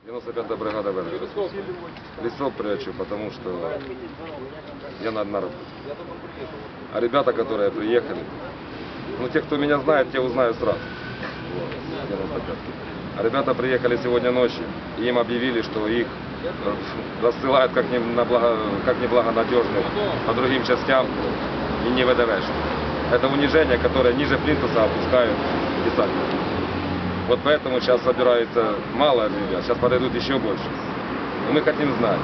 95-я бригада ВНР. Лицо прячу, потому что я на работе. А ребята, которые приехали, ну те, кто меня знает, те узнают сразу. Вот, 95-ки. А ребята приехали сегодня ночью, и им объявили, что их рассылают как неблагонадежных по другим частям и не ВДВшных. Это унижение, которое ниже плинтуса опускают десантники. Вот поэтому сейчас собирается мало ребят, сейчас подойдут еще больше. И мы хотим знать,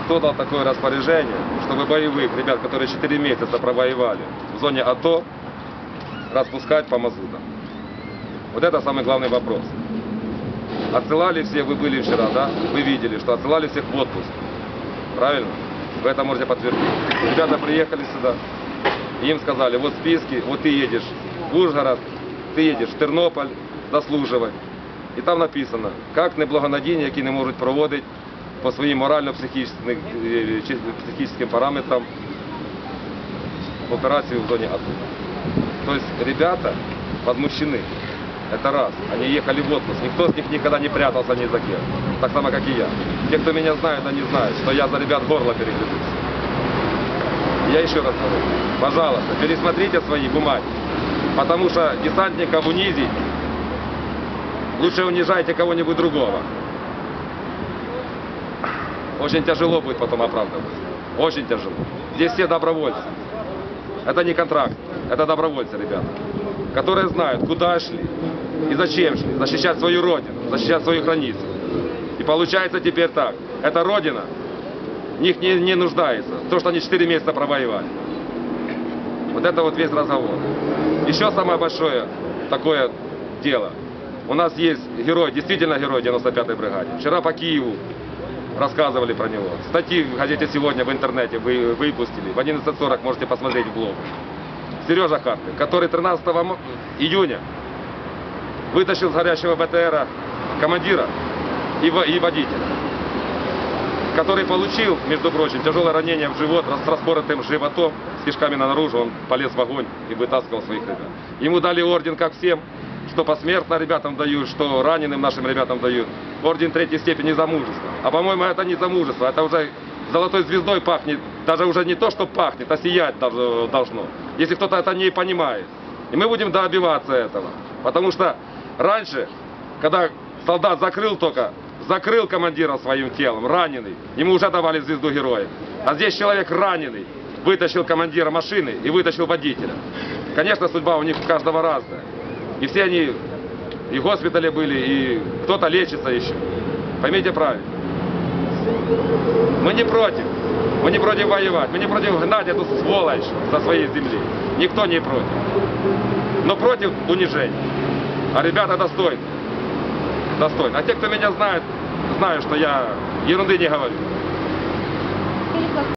кто дал такое распоряжение, чтобы боевых ребят, которые 4 месяца провоевали в зоне АТО, распускать по мазутам. Вот это самый главный вопрос. Отсылали всех, вы были вчера, да? Вы видели, что отсылали всех в отпуск. Правильно? Вы это можете подтвердить. Ребята приехали сюда, и им сказали, вот списки, вот ты едешь в Ужгород, ты едешь в Тернополь заслуживать. І там написано, як неблагонадійні, які не можуть проводити по своїм морально-психічним параметрам операцию в зоне АТО. То есть ребята возмущены. Это раз. Они ехали в отпуск. Никто с них никогда не прятался ни за кем. Так само, как и я. Те, кто меня знают, они знают, что я за ребят горло перегрызусь. Я еще раз говорю, пожалуйста, пересмотрите свои бумаги. Потому что десантников унизить, лучше унижайте кого-нибудь другого. Очень тяжело будет потом оправдываться. Очень тяжело. Здесь все добровольцы. Это не контракт, это добровольцы, ребята, которые знают, куда шли и зачем шли. Защищать свою родину, защищать свою границу. И получается теперь так. Эта родина в них не нуждается. То, что они 4 месяца провоевали. Вот это вот весь разговор. Еще самое большое такое дело. У нас есть герой, действительно герой 95-й бригаде. Вчера по Киеву рассказывали про него. Статьи в газете «Сегодня» в интернете выпустили. В 11:40 можете посмотреть в блог. Сережа Карпин, который 13 июня вытащил с горящего БТРа командира и водителя, который получил, между прочим, тяжелое ранение в живот с распоротым животом, с кишками наружу. Он полез в огонь и вытаскивал своих ребят. Ему дали орден, как всем, что посмертно ребятам дают, что раненым нашим ребятам дают. Орден 3-й степени за мужество. А по-моему, это не за мужество, это уже золотой звездой пахнет. Даже уже не то, что пахнет, а сиять должно. Если кто-то это не понимает. И мы будем добиваться этого. Потому что раньше, когда солдат закрыл командира своим телом, раненый, ему уже давали звезду героя. А здесь человек раненый вытащил командира машины и вытащил водителя. Конечно, судьба у них у каждого разная. И все они и в госпитале были, и кто-то лечится еще. Поймите правильно. Мы не против воевать, мы не против гнать эту сволочь со своей земли. Никто не против. Но против унижения. А ребята достойны. Достойны. А те, кто меня знает, знают, что я ерунды не говорю.